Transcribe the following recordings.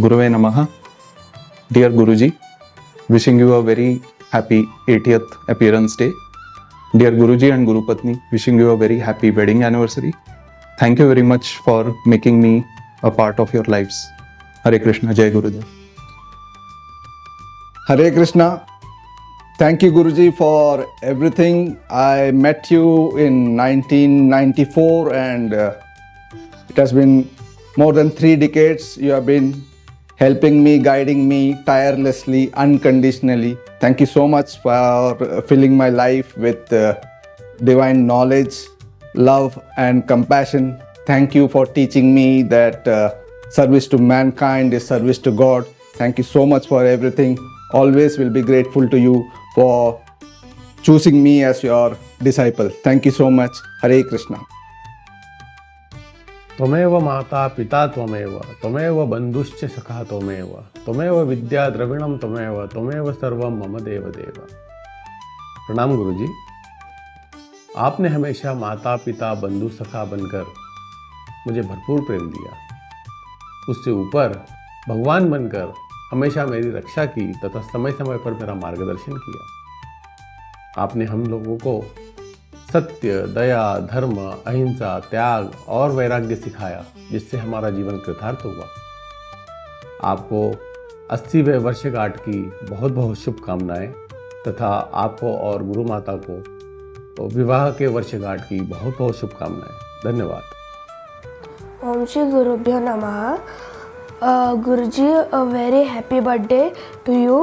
Guruve Namaha. Dear Guruji, wishing you a very happy 80th appearance day. Dear Guruji and Guru Patni, wishing you a very happy wedding anniversary. Thank you very much for making me a part of your lives. Hare Krishna, Jai Gurudev. Hare Krishna. Thank you, Guruji, for everything. I met you in 1994 and it has been more than 3 decades. You have been helping me, guiding me tirelessly, unconditionally. Thank you so much for filling my life with divine knowledge, love and compassion. Thank you for teaching me that service to mankind is service to God. Thank you so much for everything. Always will be grateful to you for choosing me as your disciple. Thank you so much. Hare Krishna. त्वमेव माता पिता त्वमेव त्वमेव बंधुश्च सखा त्वमेव त्वमेव विद्या द्रविणम त्वमेव सर्वम मम देव देव। प्रणाम गुरुजी। आपने हमेशा माता पिता बंधु सखा बनकर मुझे भरपूर प्रेम दिया। उससे ऊपर भगवान बनकर हमेशा मेरी रक्षा की तथा समय समय पर मेरा मार्गदर्शन किया। आपने हम लोगों को सत्य, दया, धर्म, अहिंसा, त्याग और वैराग्य सिखाया, जिससे हमारा जीवन कृतार्थ हुआ। आपको 80वें वर्षगांठ की बहुत बहुत शुभकामनाएं तथा आपको और गुरु माता को विवाह के वर्षगांठ की बहुत बहुत शुभकामनाएं। धन्यवाद। ओम श्री गुरुभ्यो नमः। Guruji, a very happy birthday to you.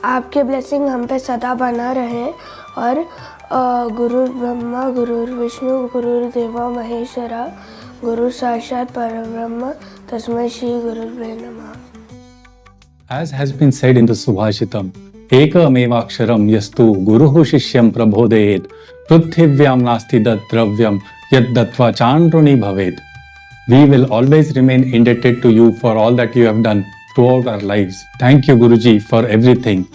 आपके ब्लेसिंग हम पे सदा बना रहे और गुरु ब्रह्मा गुरु विष्णु गुरुर्देवा महेश्वरा गुरु साक्षात परब्रह्म तस्मै श्री गुरुवे नमः। As has been said in the Subhashitam, Ekamevaksharam yastu guruhu shishyam prabodhayet pruthivyam nasti dat dravyam yad datva chandruni bhavet. We will always remain indebted to you for all that you have done throughout our lives. Thank you, Guruji, for everything.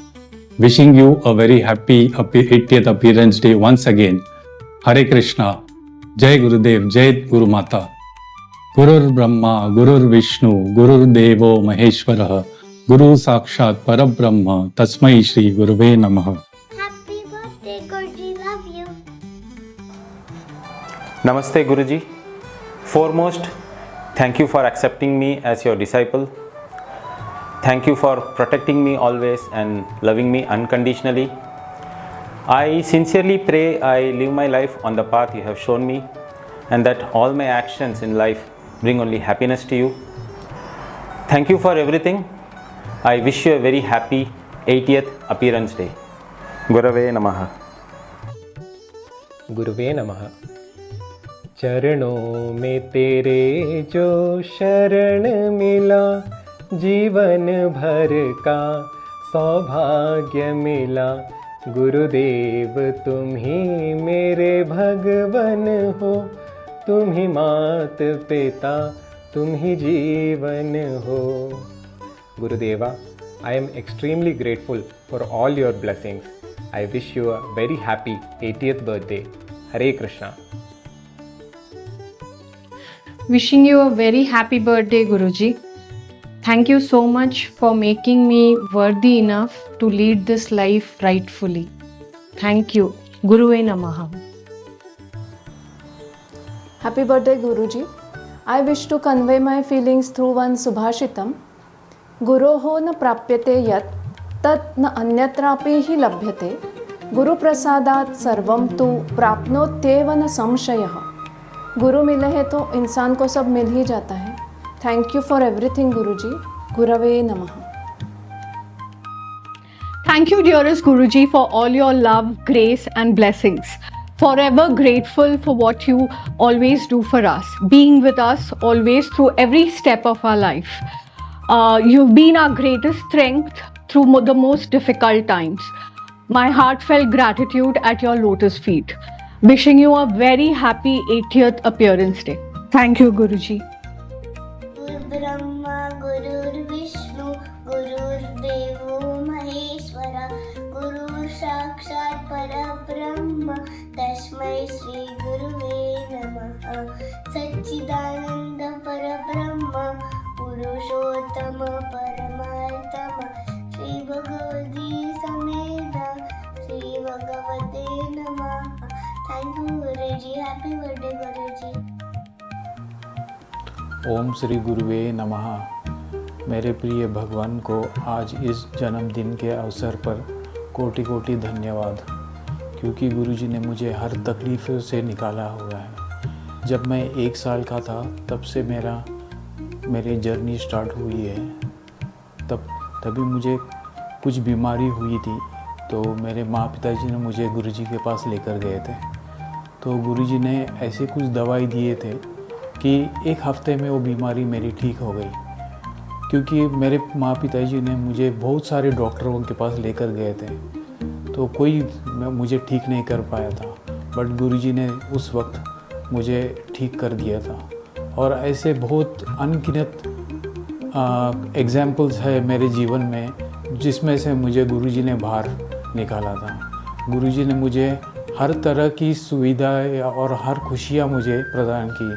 Wishing you a very happy 80th appearance day once again. Hare Krishna. Jai Gurudev, Jai Guru Mata. Gurur Brahma, Gurur Vishnu, Gurur Devo Maheshwara, Guru Sakshat Parabrahma, Tasmai Shri Guruve Namaha. Happy birthday, Guruji. Love you. Namaste Guruji. Foremost, thank you for accepting me as your disciple. Thank you for protecting me always and loving me unconditionally. I sincerely pray I live my life on the path you have shown me and that all my actions in life bring only happiness to you. Thank you for everything. I wish you a very happy 80th appearance day. Gurave Namaha. गुरुवे नमः। चरणों में तेरे जो शरण मिला, जीवन भर का सौभाग्य मिला। गुरुदेव तुम ही मेरे भगवन हो, तुम ही मात पिता, तुम ही जीवन हो। Gurudeva, I am extremely grateful for all your blessings. I wish you a very happy 80th birthday. Hare Krishna. Wishing you a very happy birthday, Guruji. Thank you so much for making me worthy enough to lead this life rightfully. Thank you. Guruve Namaha. Happy birthday, Guruji. I wish to convey my feelings through one Subhashitam. गुरोः न प्राप्यते यत् तत् न अन्यत्रापि हि लभ्यते। गुरुप्रसादात् सर्वं तु प्राप्नोत्येव न संशयः। गुरु मिले हैं तो इंसान को सब मिल ही जाता है। थैंक यू फॉर एवरीथिंग गुरुजी। गुरवे नमः। Thank you, dearest Guruji, for all your love, grace, and blessings. Forever grateful for what you always do for us, being with us always through every step of our life. You've been our greatest strength through the most difficult times. My heartfelt gratitude at your lotus feet. Wishing you a very happy 80th appearance day. Thank you, Guruji. Guru Brahma, Guru Vishnu, Guru Devo Maheshwara, Guru Sakshat Parabrahma, Tasmai Shri Guruve Namaha. Satchidananda Parabrahma, पुरुषोत्तम परमात्म श्री भगवती समेत श्री भगवते नमः। Thank you Guruji, happy birthday Guruji. ओम श्री गुरुवे नमः। मेरे प्रिय भगवान को आज इस जन्मदिन के अवसर पर कोटि कोटि धन्यवाद, क्योंकि गुरुजी ने मुझे हर तकलीफ़ से निकाला हुआ है। जब मैं 1 साल का था तब से मेरी जर्नी स्टार्ट हुई है। तभी मुझे कुछ बीमारी हुई थी, तो मेरे माँ पिताजी ने मुझे गुरुजी के पास लेकर गए थे। तो गुरुजी ने ऐसे कुछ दवाई दिए थे कि 1 हफ्ते में वो बीमारी मेरी ठीक हो गई, क्योंकि मेरे माँ पिताजी ने मुझे बहुत सारे डॉक्टरों के पास लेकर गए थे, तो कोई मुझे ठीक नहीं कर पाया था। बट गुरुजी ने उस वक्त मुझे ठीक कर दिया था। और ऐसे बहुत अनगिनत एग्जाम्पल्स है मेरे जीवन में, जिसमें से मुझे गुरुजी ने बाहर निकाला था। गुरुजी ने मुझे हर तरह की सुविधाएं और हर खुशियाँ मुझे प्रदान की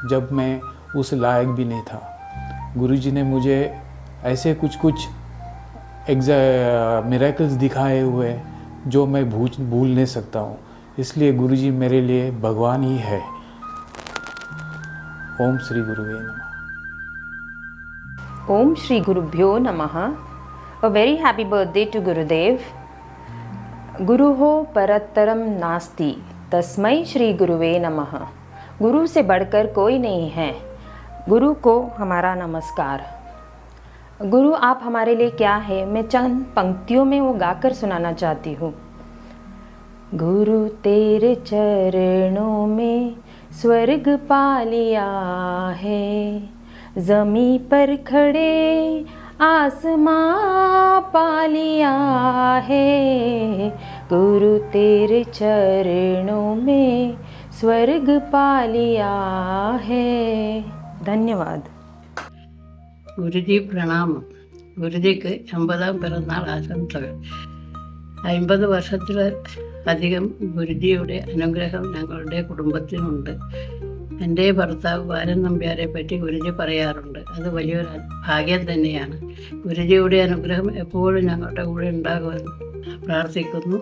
जब मैं उस लायक भी नहीं था। गुरुजी ने मुझे ऐसे कुछ मिरेकल्स दिखाए हुए जो मैं भूल नहीं सकता हूँ। इसलिए गुरुजी मेरे लिए भगवान ही है। ओम श्री गुरुवे नमः। Om Shri Gurubhyo Namaha. A very happy birthday to Gurudev. गुरुहो परतरम नास्ति तस्मै श्री गुरुवे नमः। गुरु से बढ़कर कोई नहीं है। गुरु को हमारा नमस्कार। गुरु आप हमारे लिए क्या है, मैं चंद पंक्तियों में वो गाकर सुनाना चाहती हूँ। गुरु तेरे चरणों में स्वर्ग पा लिया है, ज़मीं पर खड़े आसमां पा लिया है। गुरु तेरे चरणों में स्वर्ग पा लिया है। धन्यवाद। ഗുരുജി പ്രണാമം. ഗുരുജിക്ക് 50ാം പിറന്നാൾ ആശംസകൾ. 50 വർഷത്തിലധികം ഗുരുജിയുടെ അനുഗ്രഹം ഞങ്ങളുടെ കുടുംബത്തിനുണ്ട്. എൻ്റെ ഭർത്താവ് ബാലൻ നമ്പ്യാരെ പറ്റി ഗുരുജി പറയാറുണ്ട്. അത് വലിയൊരു ഭാഗ്യം തന്നെയാണ്. ഗുരുജിയുടെ അനുഗ്രഹം എപ്പോഴും ഞങ്ങളുടെ കൂടെ ഉണ്ടാകുമെന്ന് പ്രാർത്ഥിക്കുന്നു.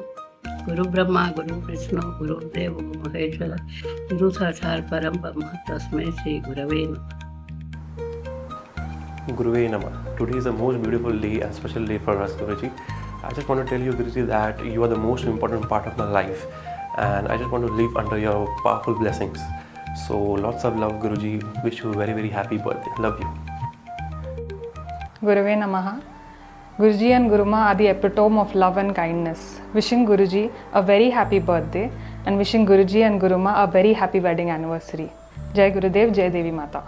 ഗുരു ബ്രഹ്മ, ഗുരു വിഷ്ണു, ഗുരുദേവ മഹേശ്വര, ഗുരു സാക്ഷാൽ പരം ബ്രഹ്മ, തസ്മൈ ശ്രീ ഗുരവേ നമഃ. Guruve Namah. Today is the most beautiful day and special day for us, Guruji. I just want to tell you, Guruji, that you are the most important part of my life, and I just want to live under your powerful blessings. So lots of love, Guruji. Wish you a very, very happy birthday. Love you. Guruve Namaha. Guruji and Guruma are the epitome of love and kindness. Wishing Guruji a very happy birthday and wishing Guruji and Guruma a very happy wedding anniversary. Jai Gurudev, Jai Devi Mata.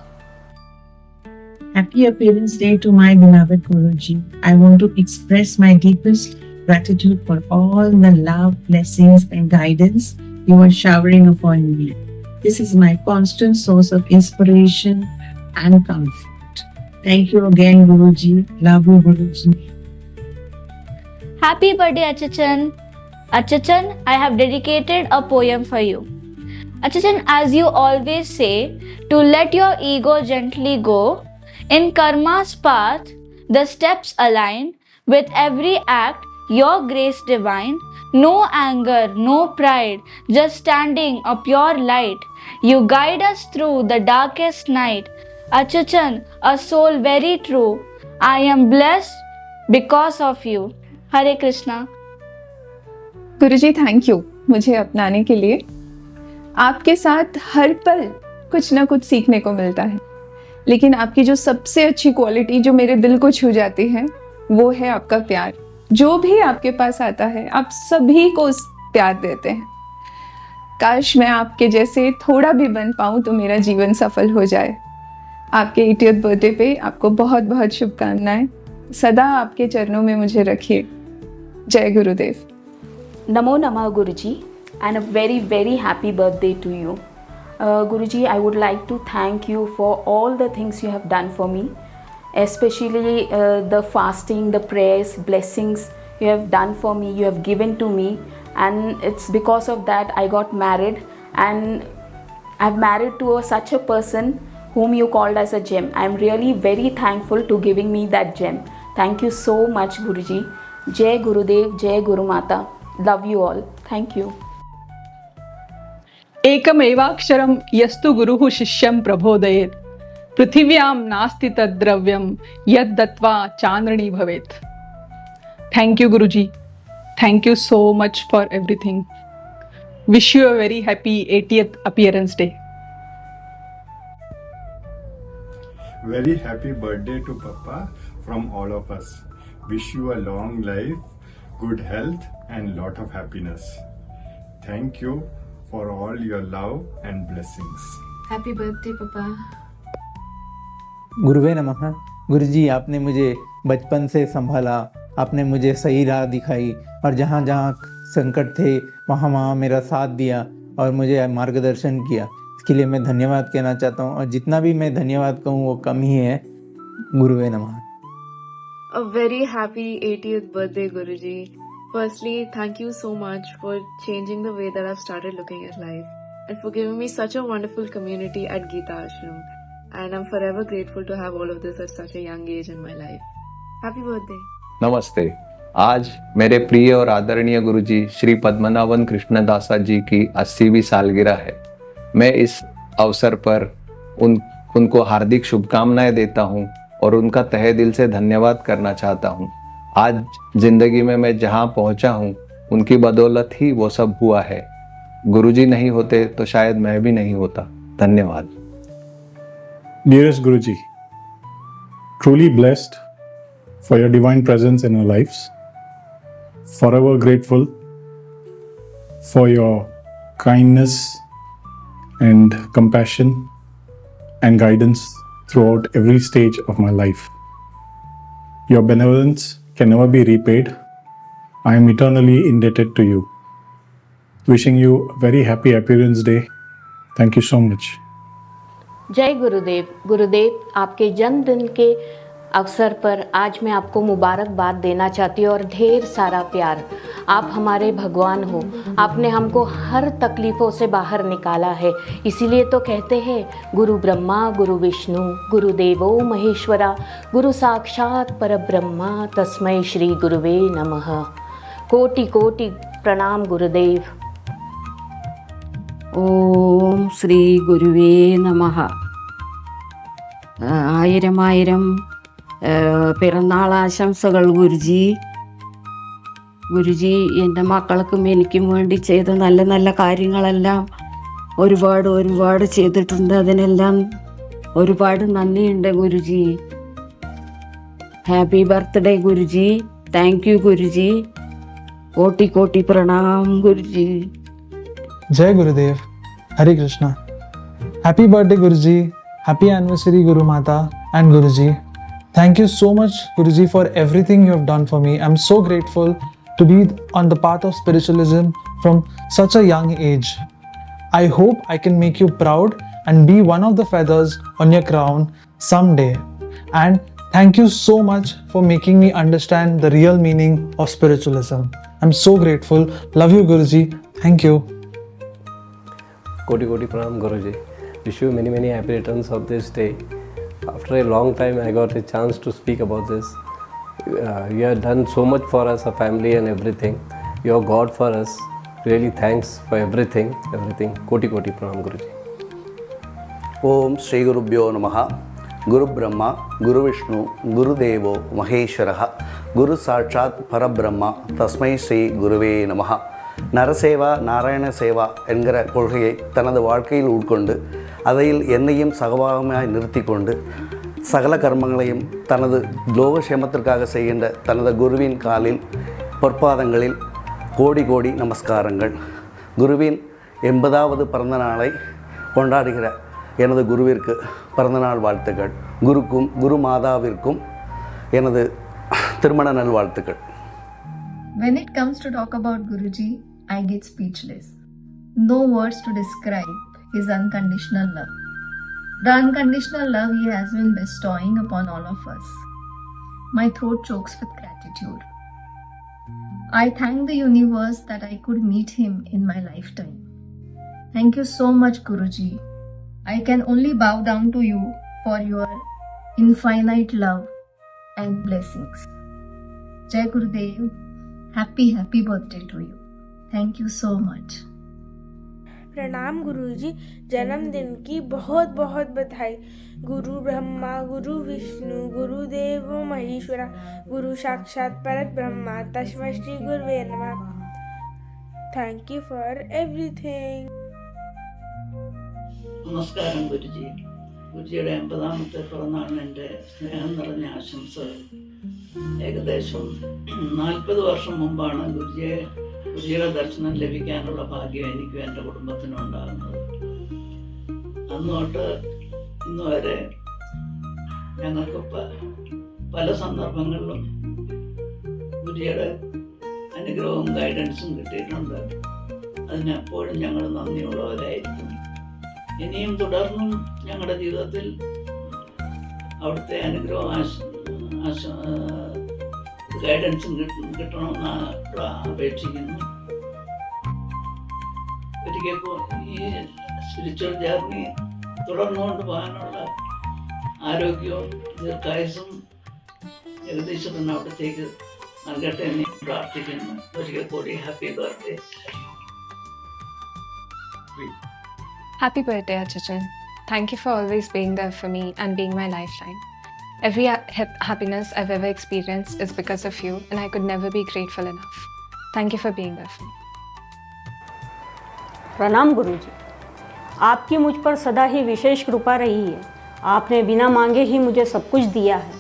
Happy Appearance Day to my beloved Guruji. I want to express my deepest gratitude for all the love, blessings and guidance you are showering upon me. This is my constant source of inspiration and comfort. Thank you again, Guruji. Love you, Guruji. Happy birthday, Achachan. Achachan, I have dedicated a poem for you. Achachan, as you always say, to let your ego gently go. In karma's path, the steps align with every act, your grace divine. No anger, no pride, just standing a pure light. You guide us through the darkest night. Achachan, a soul very true. I am blessed because of you. Hare Krishna. Guruji thank you मुझे अपनाने के लिए। आपके साथ हर पल कुछ ना कुछ सीखने को मिलता है, लेकिन आपकी जो सबसे अच्छी क्वालिटी जो मेरे दिल को छू जाती है वो है आपका प्यार। जो भी आपके पास आता है आप सभी को प्यार देते हैं। काश मैं आपके जैसे थोड़ा भी बन पाऊँ तो मेरा जीवन सफल हो जाए। आपके 80th बर्थडे पे आपको बहुत बहुत शुभकामनाएं। सदा आपके चरणों में मुझे रखिए। जय गुरुदेव। Namo Namah Guruji, and a very, very happy birthday to you. Guruji, I would like to thank you for all the things you have done for me, especially the fasting, the prayers, blessings you have done for me, you have given to me, and it's because of that I got married, and I've married to such a person whom you called as a gem. I am really very thankful to giving me that gem. Thank you so much, Guruji. Jai Gurudev, Jai Guru Mata. Love you all. Thank you. एकमेवाक्षरं यस्तु गुरुः शिष्यं प्रबोधयेत् पृथिव्यां नास्ति तद्द्रव्यं यद् दत्वा चान्द्रणी भवेत्. Thank you, Guruji. Thank you so much for everything. Wish you a very happy 80th appearance day. Very happy birthday to Papa from all of us. Wish you a long life, good health and lot of happiness. Thank you for all your love and blessings. Happy birthday, Papa. गुरुवे नमः। गुरुजी, आपने मुझे बचपन से संभाला, आपने मुझे सही राह दिखाई और जहाँ जहाँ संकट थे वहाँ वहाँ मेरा साथ दिया और मुझे मार्गदर्शन किया। इसके लिए मैं धन्यवाद कहना चाहता हूँ और जितना भी मैं धन्यवाद कहूँ वो कम ही है। गुरुवे नमः। A very happy 80th birthday, Guruji. Firstly, thank you so much for changing the way that I've started looking at life and for giving me such a wonderful community at Gita Ashram. And I'm forever grateful to have all of this at such a young age in my life. Happy birthday. नमस्ते। आज मेरे प्रिय और आदरणीय गुरुजी श्री पद्मनाभन कृष्णदासा जी की 80वीं सालगिरह है। मैं इस अवसर पर उनको हार्दिक शुभकामनाएं देता हूं और उनका तहे दिल से धन्यवाद करना चाहता हूं। आज जिंदगी में मैं जहां पहुंचा हूं उनकी बदौलत ही वो सब हुआ है। गुरुजी नहीं होते तो शायद मैं भी नहीं होता। धन्यवाद। Dearest Guruji, truly blessed for your divine presence in our lives. Forever grateful for your kindness and compassion and guidance throughout every stage of my life. Your benevolence can never be repaid. I am eternally indebted to you. Wishing you a very happy appearance day. Thank you so much. जय गुरुदेव। गुरुदेव, आपके जन्मदिन के अवसर पर आज मैं आपको मुबारकबाद देना चाहती हूँ और ढेर सारा प्यार। आप हमारे भगवान हो, आपने हमको हर तकलीफ़ों से बाहर निकाला है। इसीलिए तो कहते हैं गुरु ब्रह्मा गुरु विष्णु गुरुदेवो महेश्वरा गुरु साक्षात परब्रह्मा तस्मै श्री गुरुवे नमः। कोटि कोटि प्रणाम गुरुदेव। ഓം ശ്രീ ഗുരുവേ നമഃ. ആയിരം ആയിരം പിറന്നാൾ ആശംസകൾ ഗുരുജി. ഗുരുജി എൻ്റെ മക്കൾക്കും എനിക്കും വേണ്ടി ചെയ്ത നല്ല നല്ല കാര്യങ്ങളെല്ലാം ഒരുപാട് ചെയ്തിട്ടുണ്ട്. അതിനെല്ലാം ഒരുപാട് നന്ദിയുണ്ട് Guruji. Happy birthday Guruji. Thank you Guruji. കോട്ടി കോട്ടി പ്രണാം Guruji. Jai Gurudev, Hare Krishna. Happy birthday Guruji, happy anniversary Guru Mata and Guruji. Thank you so much Guruji for everything you have done for me. I'm so grateful to be on the path of spiritualism from such a young age. I hope I can make you proud and be one of the feathers on your crown someday. And thank you so much for making me understand the real meaning of spiritualism. I'm so grateful. Love you Guruji. Thank you. Koti Koti Pranam Guruji. Wish you many many happy returns of this day. After a long time I got a chance to speak about this. You have done so much for us, our family and everything. You are God for us. Really thanks for everything. Koti Koti Pranam Guruji. ओम श्री गुरुभ्यो नमः। गुरु ब्रह्मा गुरु विष्णु गुरुदेवो महेश्वरः गुरु साक्षात् परब्रह्मा तस्मै श्री गुरुवे नमः। நரசேவா நாராயண சேவா என்கிற கொள்கையை தனது வாழ்க்கையில் உட்கொண்டு அதையில் என்னையும் சகபாகமாய் நிறுத்தி கொண்டு சகல கர்மங்களையும் தனது லோகக்ஷேமத்திற்காக செய்கின்ற தனது குருவின் காலில் பொற்பாதங்களில் கோடி கோடி நமஸ்காரங்கள். குருவின் 80வது பிறந்த நாளை கொண்டாடுகிற எனது குருவிற்கு பிறந்தநாள் வாழ்த்துக்கள். குருக்கும் குரு மாதாவிற்கும் எனது திருமண நல்வாழ்த்துக்கள். When it comes to talk about Guruji, I get speechless. No words to describe his unconditional love. The unconditional love he has been bestowing upon all of us. My throat chokes with gratitude. I thank the universe that I could meet him in my lifetime. Thank you so much, Guruji. I can only bow down to you for your infinite love and blessings. Jai Gurudev, happy birthday to you. Thank you so much. प्रणाम गुरुजी, जन्मदिन की बहुत बहुत बधाई। गुरु ब्रह्मा गुरु विष्णु गुरुदेव महेश्वरा, गुरु साक्षात परत ब्रह्मा तस्मै श्री गुरुवे नमः। Thank you for everything. നമസ്കാരം ഗുരുജി. ഗുരുജിയുടെ 80ാമത്തെ പിറന്നാളിന് എൻ്റെ സ്നേഹം നിറഞ്ഞ ആശംസകൾ. ഏകദേശം 40 വർഷം മുമ്പാണ് ഗുരുജിയുടെ ദർശനം ലഭിക്കാനുള്ള ഭാഗ്യം എനിക്കും എൻ്റെ കുടുംബത്തിനും ഉണ്ടാകുന്നത്. അന്ന് തൊട്ട് ഇന്ന് വരെ ഞങ്ങൾക്ക് പല സന്ദർഭങ്ങളിലും ഗുരുജിയുടെ അനുഗ്രഹവും ഗൈഡൻസും കിട്ടിയിട്ടുണ്ട്. അതിനെപ്പോഴും ഞങ്ങൾ നന്ദിയുള്ളവരായിരിക്കും. ഇനിയും തുടർന്നും ഞങ്ങളുടെ ജീവിതത്തിൽ അവിടുത്തെ അനുഗ്രഹം ഗൈഡൻസും കിട്ടണമെന്ന് അപേക്ഷിക്കുന്നു. ഒരിക്കൽ ഈ സ്പിരിച്വൽ ജേർണി തുടർന്നുകൊണ്ട് പോകാനുള്ള ആരോഗ്യവും ദീർഘായുസും ജഗദീശ്വരൻ അവിടത്തേക്ക് നൽകട്ടെ എന്ന് പ്രാർത്ഥിക്കുന്നു. ഒരിക്കൽ കൂടി happy birthday. Happy birthday, Achachan. Thank you for always being there for me and being my lifeline. Every happiness I've ever experienced is because of you, and I could never be grateful enough. Thank you for being there for me. प्रणाम गुरुजी, आपकी मुझ पर सदा ही विशेष कृपा रही है। आपने बिना मांगे ही मुझे सब कुछ दिया है।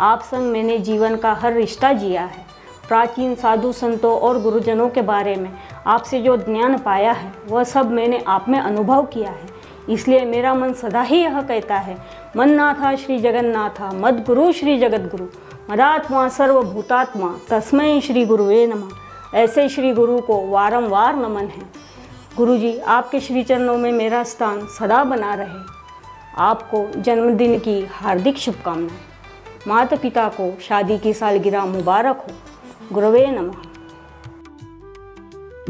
आप संग मैंने जीवन का हर रिश्ता जिया है। प्राचीन साधु संतों और गुरुजनों के बारे में आपसे जो ज्ञान पाया है वह सब मैंने आप में अनुभव किया है। इसलिए मेरा मन सदा ही यह कहता है, मन्नाथा श्री जगन्नाथा मद गुरु श्री जगत गुरु मदात्मा सर्वभूतात्मा तस्मै श्री गुरुवे नमः। ऐसे श्री गुरु को वारंवार नमन है। गुरुजी, आपके श्री चरणों में मेरा स्थान सदा बना रहे। आपको जन्मदिन की हार्दिक शुभकामनाएं। माता पिता को शादी की सालगिरह मुबारक हो। गुरुवे नमः।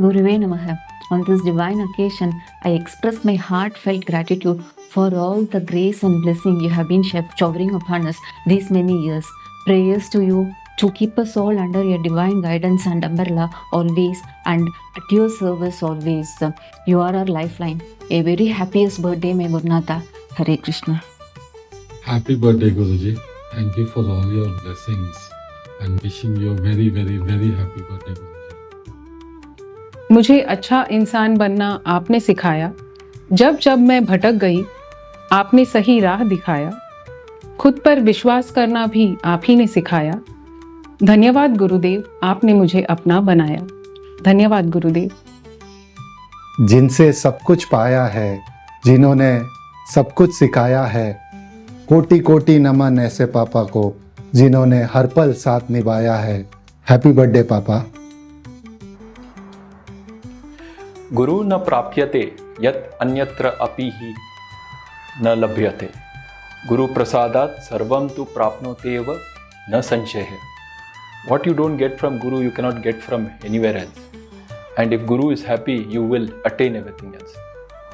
Guruve Namaha. On this divine occasion, I express my heartfelt gratitude for all the grace and blessing you have been showering upon us these many years. Prayers to you to keep us all under your divine guidance and umbrella always, and at your service always. You are our lifeline. A very happiest birthday, my Gurunatha. Hare Krishna. Happy birthday, Guruji. Thank you for all your blessings and wishing you a very, very, very happy birthday, Guruji. मुझे अच्छा इंसान बनना आपने सिखाया। जब जब मैं भटक गई आपने सही राह दिखाया। खुद पर विश्वास करना भी आप ही ने सिखाया। धन्यवाद गुरुदेव, आपने मुझे अपना बनाया। धन्यवाद गुरुदेव। जिनसे सब कुछ पाया है, जिन्होंने सब कुछ सिखाया है, कोटि कोटि नमन ऐसे पापा को जिन्होंने हर पल साथ निभाया है। हैप्पी बर्थडे पापा। गुरु न प्राप्यते यत् अन्यत्र अपि हि न लभ्यते। गुरु प्रसादात् सर्वं तु प्राप्नोत्येव न संशयः। What you don't get from Guru, you cannot get from anywhere else. And if Guru is happy, you will attain everything else.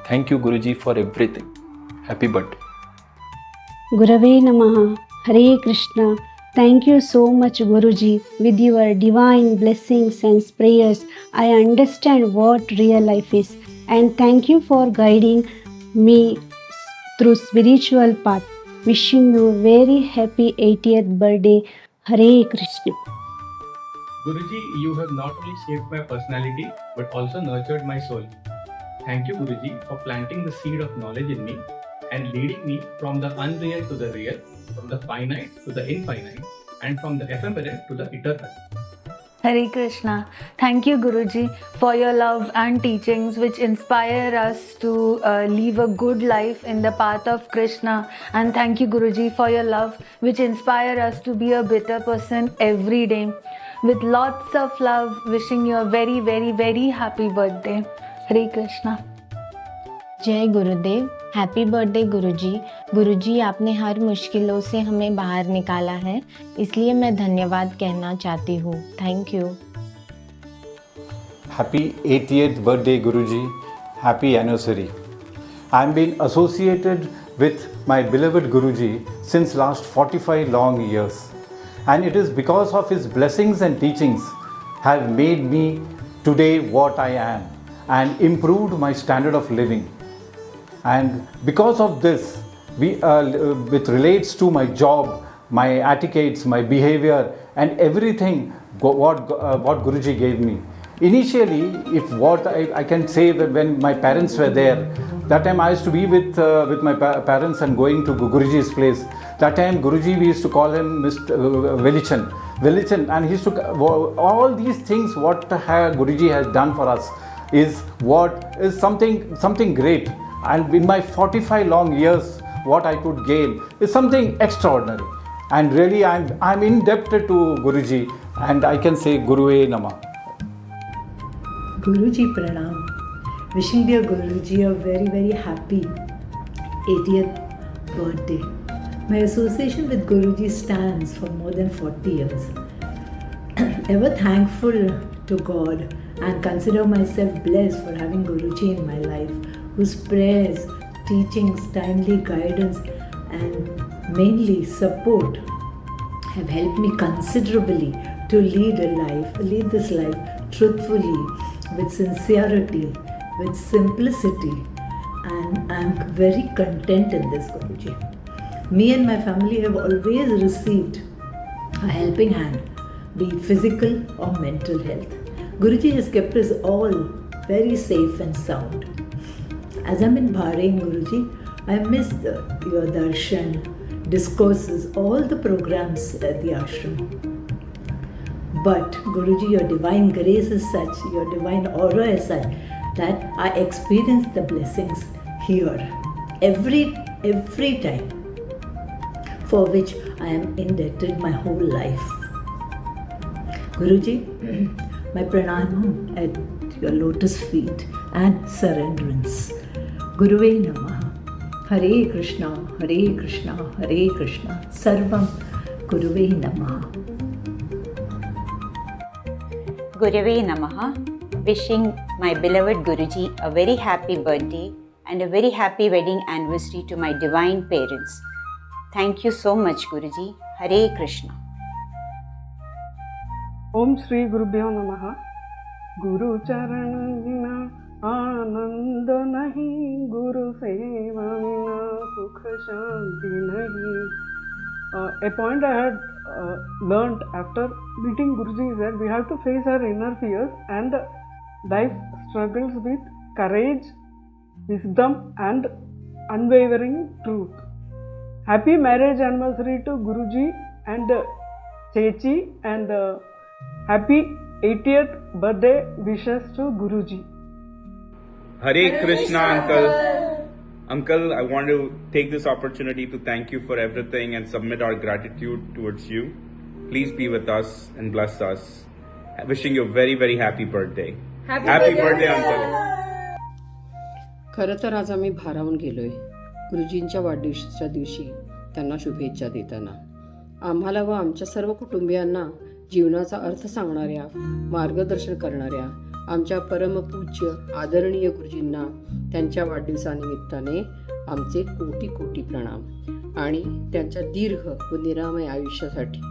Thank you, Guruji, for everything. Happy birthday. Gurave Namaha. Hare Krishna. Thank you so much, Guruji. With your divine blessings and prayers, I understand what real life is. And thank you for guiding me through spiritual path. Wishing you very happy 80th birthday. Hare Krishna. Guruji, you have not only shaped my personality but also nurtured my soul. Thank you, Guruji, for planting the seed of knowledge in me and leading me from the unreal to the real, from the finite to the infinite, and from the ephemeral to the eternal. Hare Krishna. Thank you, Guruji, for your love and teachings which inspire us to live a good life in the path of Krishna. And thank you, Guruji, for your love which inspire us to be a better person every day. With lots of love, wishing you a very, very, very happy birthday. Hare Krishna. जय गुरुदेव। Happy birthday Guruji. गुरुजी, आपने हर मुश्किलों से हमें बाहर निकाला है, इसलिए मैं धन्यवाद कहना चाहती हूँ। Thank you. Happy 80th birthday, Guruji. Happy anniversary. I'm been associated with my beloved Guruji since last 45 long years. And it is because of his blessings and teachings have made me today what I am and improved my standard of living. And because of this, it relates to my job, my attitudes, my behavior, and everything what Guruji gave me. Initially, if what I can say that when my parents were there, that time I used to be with my parents and going to Guruji's place. That time Guruji, we used to call him Mr. Velichan, and he used to, all these things what Guruji has done for us is something great. And in my 45 long years, what I could gain is something extraordinary. And really, I'm indebted to Guruji, and I can say Guruve Namah. Guruji Pranam. Wishing dear Guruji a very, very happy 80th birthday. My association with Guruji stands for more than 40 years. Ever thankful to God and consider myself blessed for having Guruji in my life, whose prayers, teachings, timely guidance and mainly support have helped me considerably to lead this life truthfully, with sincerity, with simplicity, and I'm very content in this, Guruji. Me and my family have always received a helping hand, be it physical or mental health. Guruji has kept us all very safe and sound. As I'm in Bahrain, Guruji, I missed your darshan, discourses, all the programs at the ashram. But Guruji, your divine grace is such, your divine aura is such, that I experience the blessings here every time, for which I am indebted my whole life. Guruji, my pranamam at your lotus feet and surrenderance. Guruve Namah. Hare Krishna, Hare Krishna, Hare Krishna. Sarvam Guruve Namah. Gurave Namaha. Wishing my beloved Guruji a very happy birthday and a very happy wedding anniversary to my divine parents. Thank you so much, Guruji. Hare Krishna. Om Shri Gurubhyo Namaha. Guru Charanina आनंद नहीं गुरु सेवा बिना सुख शांति नहीं. A point I had learnt after meeting Guruji is that we have to face our inner fears and life struggles with courage, wisdom and unwavering truth. Happy marriage anniversary to Guruji and Chechi, and happy 80th birthday wishes to Guruji. Hare Krishna, Uncle. Uncle, I want to take this opportunity to thank you for everything and submit our gratitude towards you. Please be with us and bless us. Wishing you a very, very happy birthday. Happy birthday, Uncle. खरं तर आज आम्ही भारावून गेलोय गुरुजींच्या वाढदिवसाच्या दिवशी त्यांना शुभेच्छा देताना. आम्हाला व आमच्या सर्व कुटुंबियांना जीवनाचा अर्थ सांगणाऱ्या, मार्गदर्शन करणाऱ्या आमच्या परमपूज्य आदरणीय गुरुजींना त्यांच्या वाढदिवसानिमित्ताने आमचे कोटी कोटी प्रणाम आणि त्यांच्या दीर्घ व निरामय आयुष्यासाठी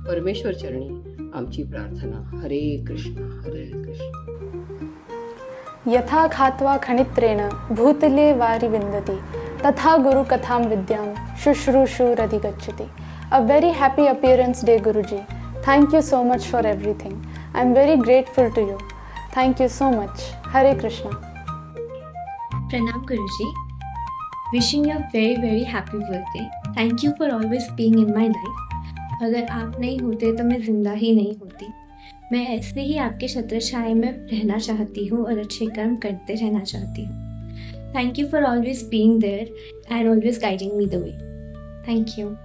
परमेश्वर चरणी आमची प्रार्थना. हरे कृष्ण, हरे कृष्ण. यथा खात्वा खनित्रेण भूतले वारि विन्दति तथा गुरु कथां विद्यां शुश्रूषुरधिगच्छति. A very happy appearance day, Guruji. Thank you so much for everything. I am very grateful to you. Thank you so much. Hare Krishna. Pranam Guruji. Wishing you a very very happy birthday. Thank you for always being in my life. अगर आप नहीं होते तो मैं जिंदा ही नहीं होती. मैं ऐसे ही आपके छत्र छाया में रहना चाहती हूँ और अच्छे कर्म करते रहना चाहती हूँ. Thank you for always being there and always guiding me the way. Thank you.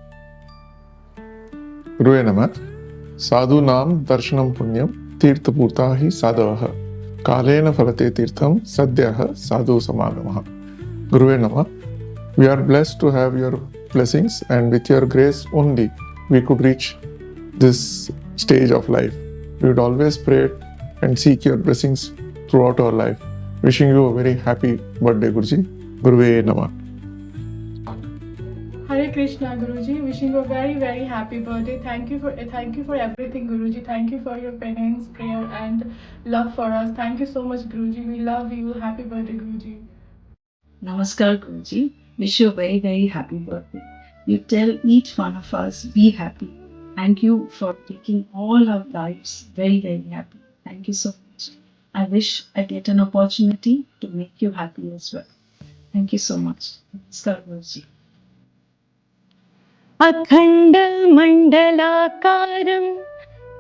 गुरुवे नमः. साधूनां दर्शनं पुण्यं तीर्थपूर्ता हि साधवः कालेन फलते तीर्थं सद्यः साधु समागमः. Guruve Namah. We are blessed to have your blessings, and with your grace only we could reach this stage of life. We would always pray and seek your blessings throughout our life. Wishing you a very happy birthday, Guruji. Guruve Namah. Hare Krishna, Guruji. Wishing you a very, very happy birthday. Thank you for everything, Guruji. Thank you for your penance, prayer, and love for us. Thank you so much, Guruji. We love you. Happy birthday, Guruji. Namaskar, Guruji. Wish you a very, very happy birthday. You tell each one of us, be happy. Thank you for making all our lives very, very happy. Thank you so much. I wish I get an opportunity to make you happy as well. Thank you so much. Namaskar, Guruji. अखण्डमण्डलाकारं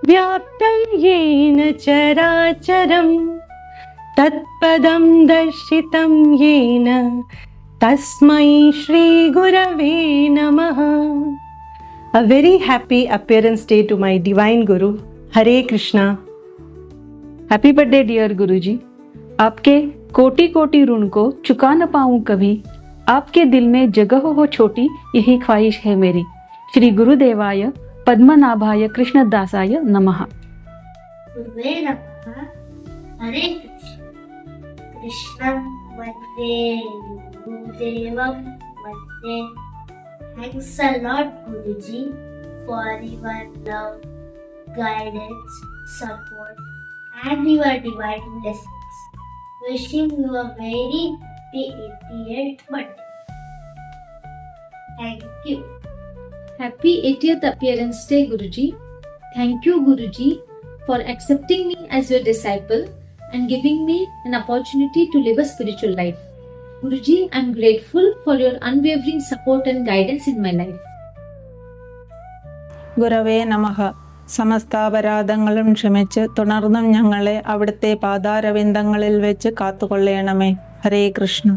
व्याप्तं येन चराचरं तत्पदं दर्शितं येन तस्मै श्रीगुरवे नमः. A very happy appearance day to my divine Guru. Hare Krishna. Happy birthday dear Guruji. आपके कोटि कोटि ऋण को चुका न पाऊं कभी. आपके दिल में जगह हो छोटी, यही ख्वाहिश है मेरी. श्री गुरुदेवाय पद्मनाभाय कृष्णदासाय नमः. गुरुवे नमः. हरे कृष्ण वंदे गुरुदेवं वंदे. Thanks a lot, Guruji, for your love, guidance, support, and your divine blessings. Wishing you a very happy 80th birthday. Thank you. Happy 80th appearance day, Guruji. Thank you, Guruji, for accepting me as your disciple and giving me an opportunity to live a spiritual life. Guruji, I am grateful for your unwavering support and guidance in my life. ഗുരവേ നമഃ. സമസ്താപരാധങ്ങളും ക്ഷമിച്ച് തുടർന്നും ഞങ്ങളെ അവിടുത്തെ പാതാരവിന്ദങ്ങളിൽ വെച്ച് കാത്തുകൊള്ളണമേ. ഹരേ കൃഷ്ണ.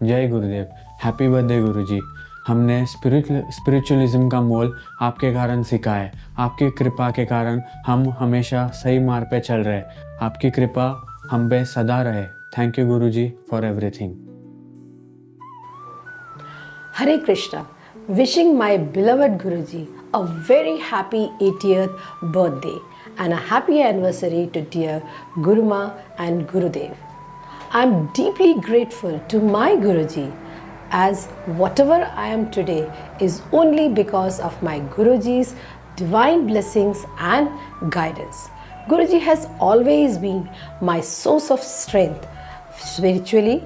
जय गुरुदेव. Happy birthday गुरुजी. हमने spiritualism का मोल आपके कारण सीखा है. आपकी कृपा के कारण हम हमेशा सही मार्ग पे चल रहे. आपकी कृपा हम पे सदा रहे. Thank you Guruji for everything. Hare Krishna. Wishing my beloved Guruji a very happy 80th birthday and a happy anniversary to dear Guruma and Gurudev. I am deeply grateful to my Guruji, as whatever I am today is only because of my Guruji's divine blessings and guidance. Guruji has always been my source of strength spiritually,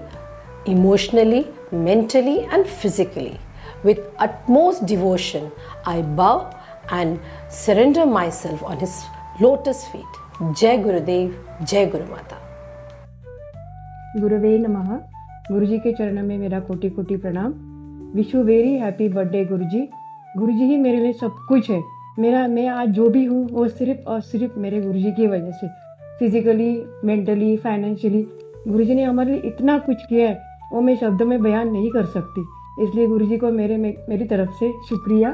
emotionally, mentally and physically. With utmost devotion, I bow and surrender myself on his lotus feet. Jai Gurudev, Jai Guru Mata. गुरुवे नमः. गुरुजी के चरणों में मेरा कोटि कोटि प्रणाम. Wish you very happy birthday Guruji. Guruji ही मेरे लिए सब कुछ है. मैं आज जो भी हूँ वो सिर्फ और सिर्फ मेरे गुरुजी की वजह से. फिजिकली, मेंटली, फाइनेंशियली गुरुजी ने हमारे लिए इतना कुछ किया है, वो मैं शब्दों में बयान नहीं कर सकती. इसलिए गुरुजी को मेरी तरफ से शुक्रिया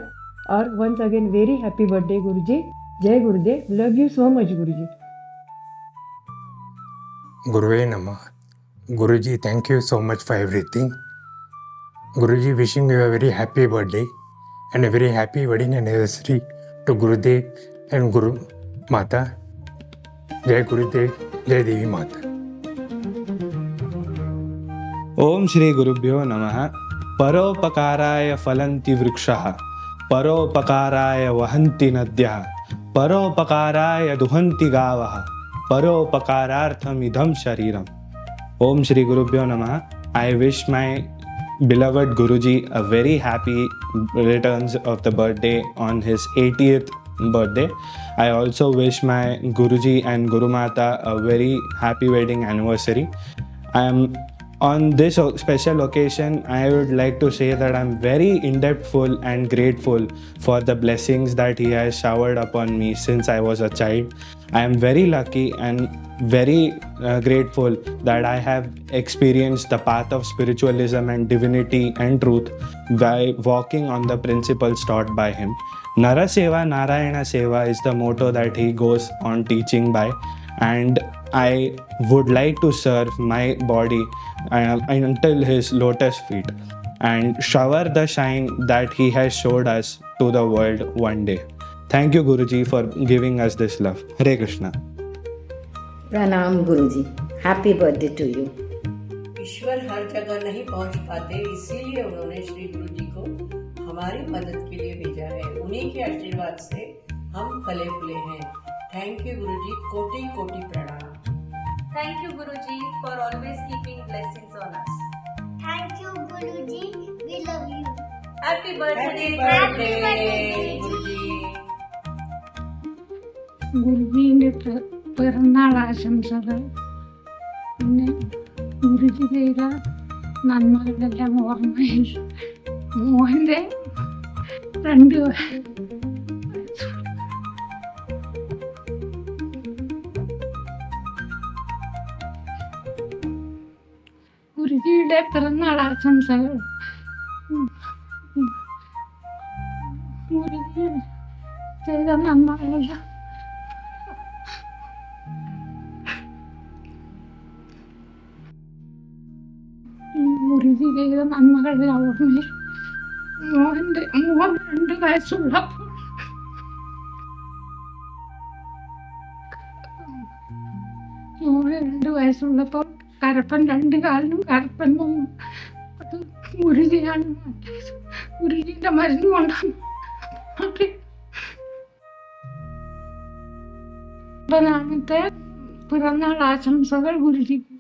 और once again very happy birthday Guruji. जय Gurudev. Love you so much Guruji. Guruve Namah. Guruji, thank you so much for everything. Guruji, wishing you a very happy birthday and a very happy wedding anniversary to Gurudev and Guru Mata. Jai Gurudev, Jai Devi Mata. ओम श्री गुरुभ्यो नमः. परोपकाराय फलन्ति वृक्षाः, परोपकाराय वहन्ति नद्यः, परोपकाराय दुहन्ति गावः, परोपकारार्थमिदं शरीरम्. ओम श्री गुरुभ्यो नमः. I wish my beloved Guruji a very happy returns of the birthday on his 80th birthday. I also wish my Guruji and Guru Mata a very happy wedding anniversary. On this special occasion, I would like to say that I'm very indebtful and grateful for the blessings that he has showered upon me since I was a child. I am very lucky and very grateful that I have experienced the path of spiritualism and divinity and truth by walking on the principles taught by him. Nara Seva Narayana Seva is the motto that he goes on teaching by, and I would like to serve my body until his lotus feet and shower the shine that he has showed us to the world one day. Thank you Guruji for giving us this love. Hare Krishna. Pranam Guruji. Happy birthday to you. ईश्वर हर जगह नहीं पहुंच पाते, इसीलिए उन्होंने श्री गुरु जी को हमारी मदद के लिए भेजा है। उन्हीं के आशीर्वाद से हम फले फूले हैं। थैंक यू गुरु जी, कोटि कोटि प्रणाम। Thank you, Guruji, for always keeping blessings on us. Thank you, Guruji. We love you. Happy birthday, Guruji. ഗുരുജീൻ്റെ പിറന്നാൾ ആശംസകൾ. പിന്നെ ഗുരുജി ചെയ്ത നന്മകളെല്ലാം ഓർമ്മയിൽ മോഹൻ്റെ 2 ഗുരുജിയുടെ പിറന്നാൾ ആശംസകൾ. ഗുരുജി ചെയ്ത നന്മകളെല്ലാം ഗുരുജി ചെയ്ത നന്മകളുടെ ഓർമ്മയിൽ മോഹൻ 2 വയസ്സുള്ളപ്പോൾ മോഹൻ 2 വയസ്സുള്ളപ്പോൾ കരപ്പൻ 2 കാലിനും കരപ്പൻ വന്നു. അത് ഗുരുജിയാണ് മാറ്റിയത്. ഗുരുജിന്റെ മരുന്ന് കൊണ്ടാണ് മാറ്റി. 9ാമത്തെ പിറന്നാൾ ആശംസകൾ ഗുരുജിക്ക്.